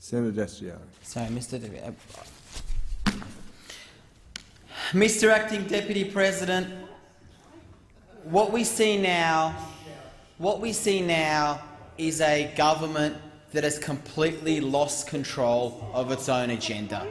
Senator Dastyari. Sorry, Mr. Acting Deputy President, what we see now is a government that has completely lost control of its own agenda.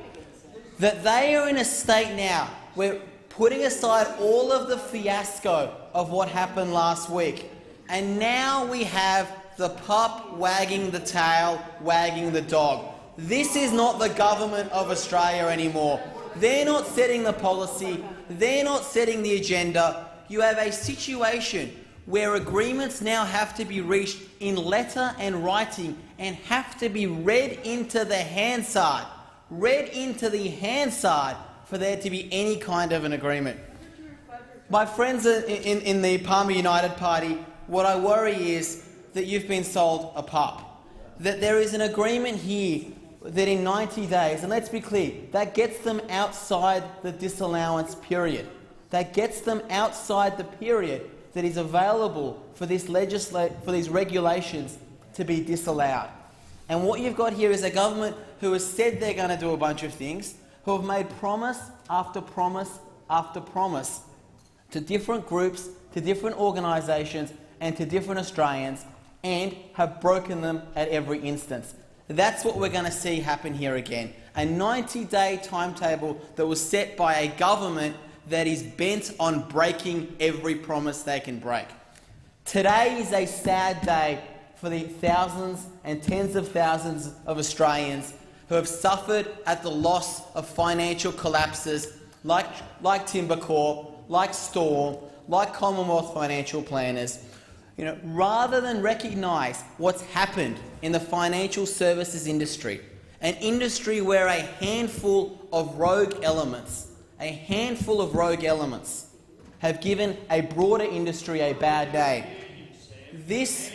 That they are in a state now where, putting aside all of the fiasco of what happened last week, and now we have the pup wagging the tail, wagging the dog. This is not the government of Australia anymore. They're not setting the policy. They're not setting the agenda. You have a situation where agreements now have to be reached in letter and writing and have to be read into the Hansard, for there to be any kind of an agreement. My friends in the Palmer United Party, what I worry is that you've been sold a pup. That there is an agreement here that in 90 days, and let's be clear, that gets them outside the disallowance period. That gets them outside the period that is available for these regulations to be disallowed. And what you've got here is a government who has said they're going to do a bunch of things, who have made promise after promise after promise to different groups, to different organisations and to different Australians, and have broken them at every instance. That's what we're going to see happen here again. A 90-day timetable that was set by a government that is bent on breaking every promise they can break. Today is a sad day for the thousands and tens of thousands of Australians who have suffered at the loss of financial collapses like Timbercorp, like Storm, like Commonwealth Financial Planners. Rather than recognise what's happened in the financial services industry, an industry where a handful of rogue elements have given a broader industry a bad day. This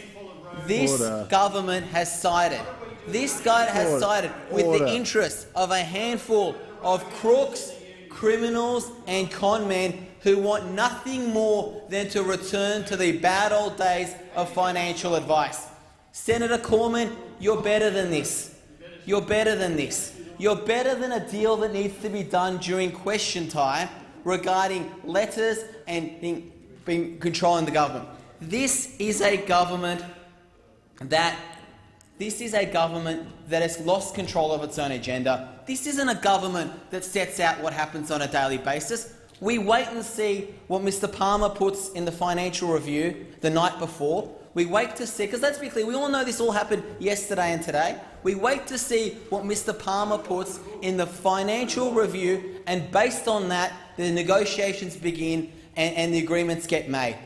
government has sided. This guy has sided with the interests of a handful of crooks, criminals and conmen who want nothing more than to return to the bad old days of financial advice. Senator Conmen, you're better than this. You're better than this. You're better than a deal that needs to be done during question time regarding letters and controlling the government. This is a government that has lost control of its own agenda. This isn't a government that sets out what happens on a daily basis. We wait and see what Mr Palmer puts in the financial review the night before. We wait to see, because let's be clear, we all know this all happened yesterday and today. We wait to see what Mr Palmer puts in the financial review, and based on that, the negotiations begin and the agreements get made.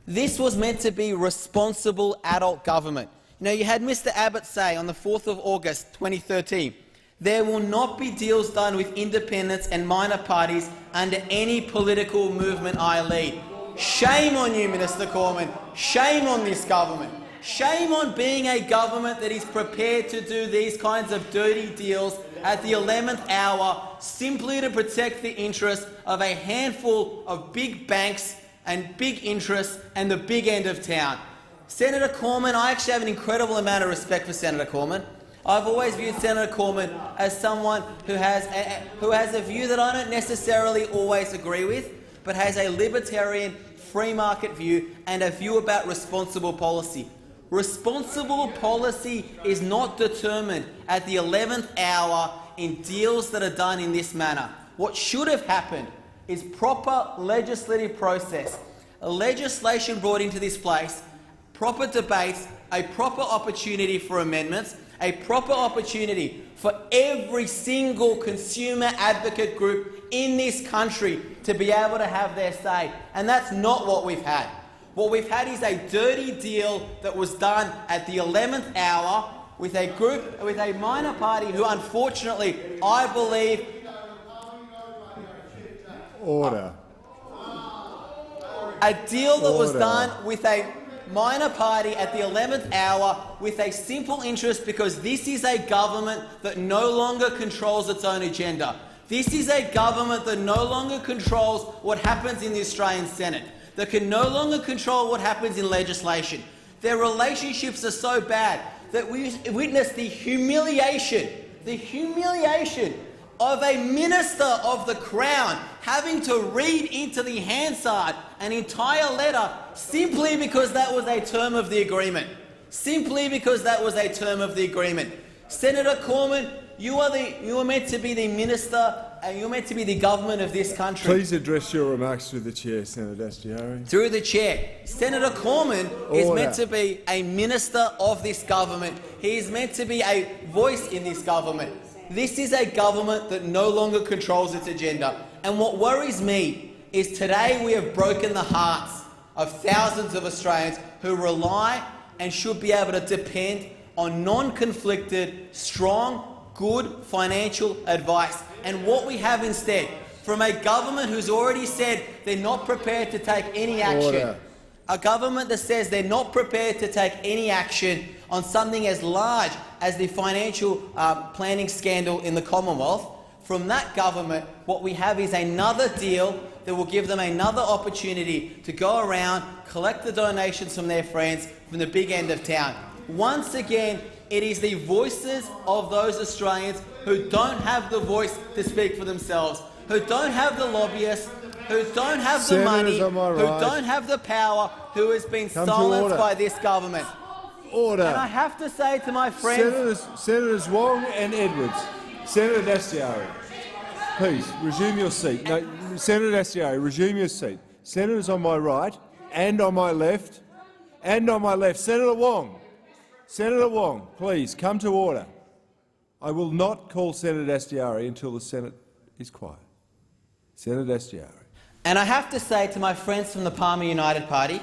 This was meant to be responsible adult government. You had Mr Abbott say on the 4th of August 2013, there will not be deals done with independents and minor parties under any political movement I lead. Shame on you, Minister Conmen. Shame on this government. Shame on being a government that is prepared to do these kinds of dirty deals at the 11th hour simply to protect the interests of a handful of big banks and big interests and the big end of town. Senator Conmen, I actually have an incredible amount of respect for Senator Conmen. I've always viewed Senator Conmen as someone who has a view that I don't necessarily always agree with, but has a libertarian, free market view and a view about responsible policy. Responsible policy is not determined at the 11th hour in deals that are done in this manner. What should have happened is proper legislative process, a legislation brought into this place, proper debates, a proper opportunity for amendments, a proper opportunity for every single consumer advocate group in this country to be able to have their say. And that's not what we've had. What we've had is a dirty deal that was done at the 11th hour with a group, with a minor party who, unfortunately, I believe... Order. A deal that was done with a minor party at the 11th hour with a simple interest, because this is a government that no longer controls its own agenda. This is a government that no longer controls what happens in the Australian Senate, that can no longer control what happens in legislation. Their relationships are so bad that we witnessed the humiliation of a minister of the Crown having to read into the Hansard an entire letter simply because that was a term of the agreement. Simply because that was a term of the agreement. Senator Conmen, you are meant to be the minister and you're meant to be the government of this country. Please address your remarks through the chair, Senator Dastyari. Through the chair. Senator Conmen is meant to be a minister of this government. He is meant to be a voice in this government. This is a government that no longer controls its agenda. And what worries me is today we have broken the hearts of thousands of Australians who rely and should be able to depend on non-conflicted, strong, good financial advice. And what we have instead, from a government who's already said they're not prepared to take any action, a government that says they're not prepared to take any action on something as large as the financial planning scandal in the Commonwealth, from that government, what we have is another deal that will give them another opportunity to go around, collect the donations from their friends from the big end of town. Once again, it is the voices of those Australians who don't have the voice to speak for themselves, who don't have the lobbyists, who don't have the money, who don't have the power, who has been silenced by this government. Order. And I have to say to my friends... Senators Wong and Edwards. Senator Dastyari, please resume your seat. No, Senator Dastyari, resume your seat. Senators on my right and on my left Senator Wong, please come to order. I will not call Senator Dastyari until the Senate is quiet. Senator Dastyari. And I have to say to my friends from the Palmer United Party,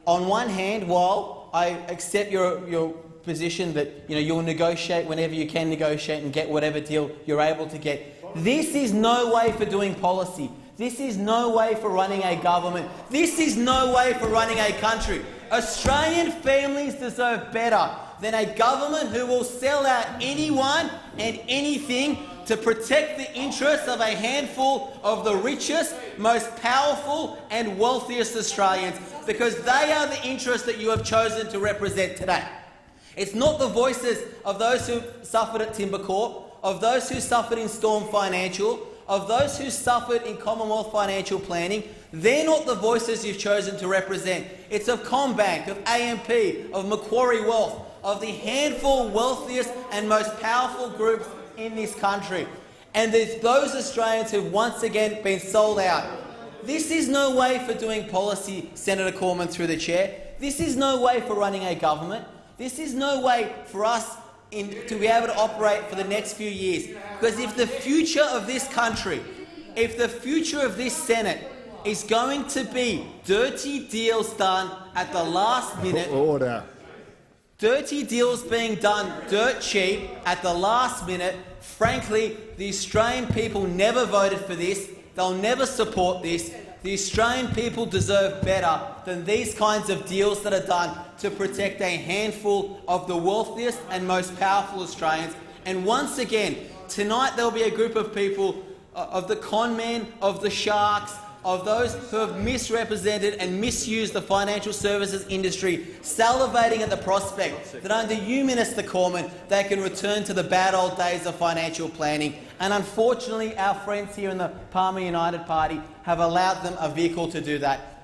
on one hand, while I accept your position that you'll negotiate whenever you can negotiate and get whatever deal you're able to get, this is no way for doing policy. This is no way for running a government. This is no way for running a country. Australian families deserve better than a government who will sell out anyone and anything to protect the interests of a handful of the richest, most powerful and wealthiest Australians, because they are the interests that you have chosen to represent today. It's not the voices of those who suffered at Timbercorp, of those who suffered in Storm Financial, of those who suffered in Commonwealth financial planning. They're not the voices you've chosen to represent. It's of CommBank, of AMP, of Macquarie Wealth, of the handful wealthiest and most powerful groups in this country. And there's those Australians who've once again been sold out. This is no way for doing policy, Senator Conmen, through the chair. This is no way for running a government. This is no way for us to be able to operate for the next few years. Because if the future of this country, if the future of this Senate is going to be dirty deals done at the last minute, dirty deals being done dirt cheap at the last minute, frankly, the Australian people never voted for this. They'll never support this. The Australian people deserve better than these kinds of deals that are done to protect a handful of the wealthiest and most powerful Australians. And once again, tonight there'll be a group of people, of the conmen, of the sharks, of those who have misrepresented and misused the financial services industry, salivating at the prospect that under you, Minister Conmen, they can return to the bad old days of financial planning. And unfortunately, our friends here in the Palmer United Party have allowed them a vehicle to do that.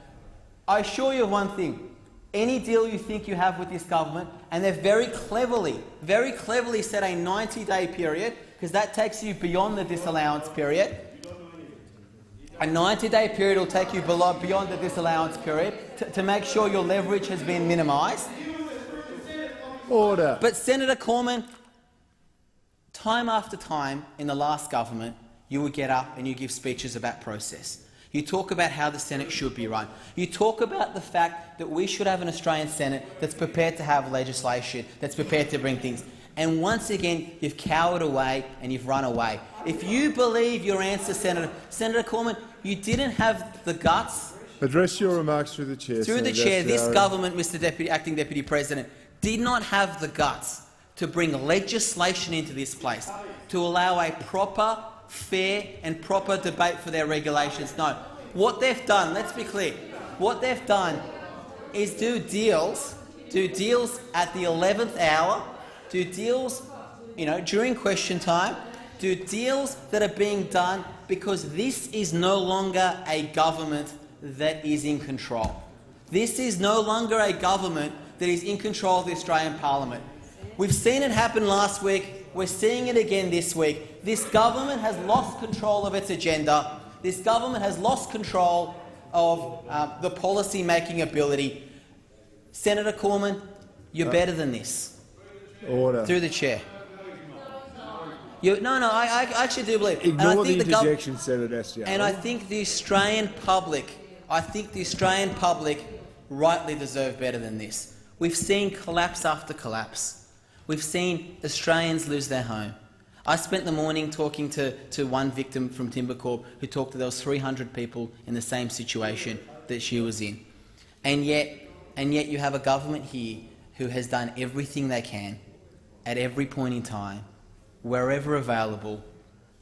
I assure you of one thing. Any deal you think you have with this government, and they've very cleverly set a 90-day period, because that takes you beyond the disallowance period. A 90-day period will take you beyond the disallowance period to make sure your leverage has been minimised. Order. But Senator Conmen, time after time in the last government, you would get up and you give speeches about process. You talk about how the Senate should be run. You talk about the fact that we should have an Australian Senate that's prepared to have legislation, that's prepared to bring things. And once again, you've cowered away and you've run away. If you believe your answer, Senator Conmen, you didn't have the guts. Address your remarks through the chair. Through the chair, this government, Mr. Acting Deputy President, did not have the guts to bring legislation into this place to allow a proper, fair and proper debate for their regulations. No. What they've done, let's be clear, what they've done is do deals at the 11th hour do deals, during question time, do deals that are being done because this is no longer a government that is in control. This is no longer a government that is in control of the Australian Parliament. We've seen it happen last week. We're seeing it again this week. This government has lost control of its agenda. This government has lost control of the policy-making ability. Senator Conmen, you're better than this. Order. Through the chair. I actually do believe. Ignore the interjection, Senator Dastyari. And I think the Australian public, rightly deserve better than this. We've seen collapse after collapse. We've seen Australians lose their home. I spent the morning talking to one victim from Timbercorp who talked that there was 300 people in the same situation that she was in. And yet you have a government here who has done everything they can at every point in time, wherever available,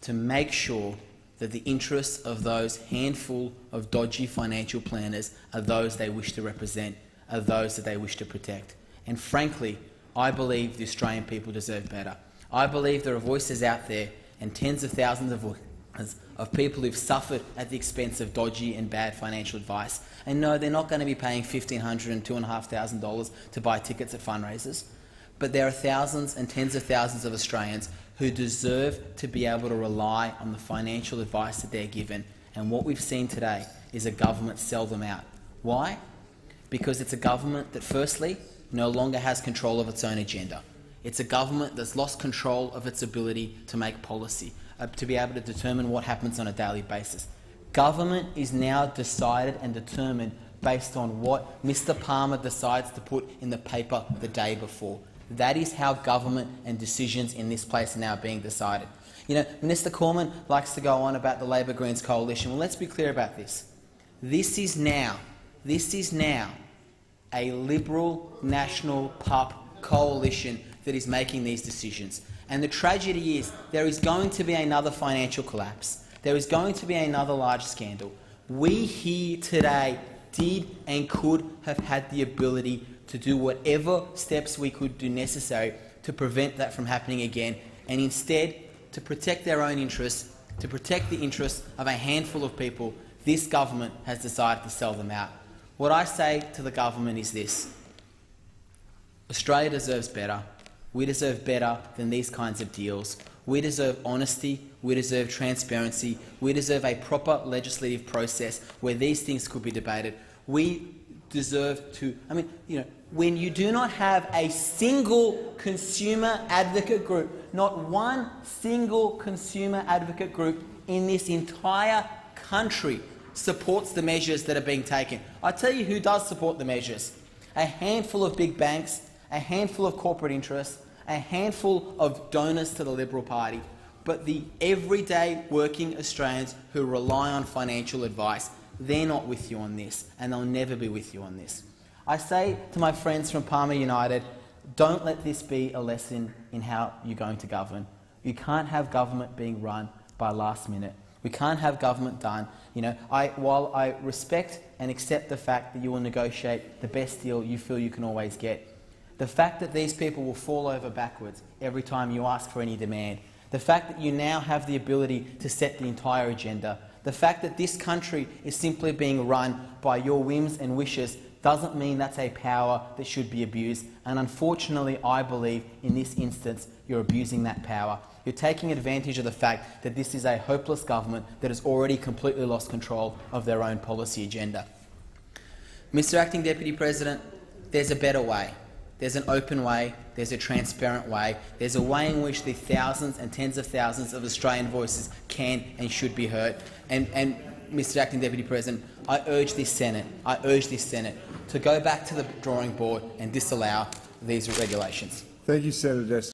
to make sure that the interests of those handful of dodgy financial planners are those they wish to represent, are those that they wish to protect. And frankly, I believe the Australian people deserve better. I believe there are voices out there, and tens of thousands of voices, of people who've suffered at the expense of dodgy and bad financial advice. And no, they're not going to be paying $1,500 and $2,500 to buy tickets at fundraisers. But there are thousands and tens of thousands of Australians who deserve to be able to rely on the financial advice that they're given. And what we've seen today is a government sell them out. Why? Because it's a government that, firstly, no longer has control of its own agenda. It's a government that's lost control of its ability to make policy, to be able to determine what happens on a daily basis. Government is now decided and determined based on what Mr Palmer decides to put in the paper the day before. That is how government and decisions in this place are now being decided. Minister Conmen likes to go on about the Labor Greens coalition. Well, let's be clear about this. This is now a Liberal National PUP coalition that is making these decisions. And the tragedy is there is going to be another financial collapse. There is going to be another large scandal. We here today did and could have had the ability to do whatever steps we could do necessary to prevent that from happening again, and instead, to protect their own interests, to protect the interests of a handful of people, this government has decided to sell them out. What I say to the government is this: Australia deserves better. We deserve better than these kinds of deals. We deserve honesty. We deserve transparency. We deserve a proper legislative process where these things could be debated. We deserve to, when you do not have a single consumer advocate group, not one single consumer advocate group in this entire country supports the measures that are being taken. I tell you who does support the measures: a handful of big banks, a handful of corporate interests, a handful of donors to the Liberal Party. But the everyday working Australians who rely on financial advice, they're not with you on this, and they'll never be with you on this. I say to my friends from Palmer United, don't let this be a lesson in how you're going to govern. You can't have government being run by last minute. We can't have government done. While I respect and accept the fact that you will negotiate the best deal you feel you can always get, the fact that these people will fall over backwards every time you ask for any demand, the fact that you now have the ability to set the entire agenda, the fact that this country is simply being run by your whims and wishes doesn't mean that's a power that should be abused. And unfortunately, I believe in this instance you're abusing that power. You're taking advantage of the fact that this is a hopeless government that has already completely lost control of their own policy agenda. Mr Acting Deputy President, there's a better way. There's an open way, there's a transparent way, there's a way in which the thousands and tens of thousands of Australian voices can and should be heard. And Mr Acting Deputy President, I urge this Senate to go back to the drawing board and disallow these regulations. Thank you, Senator Dastyari.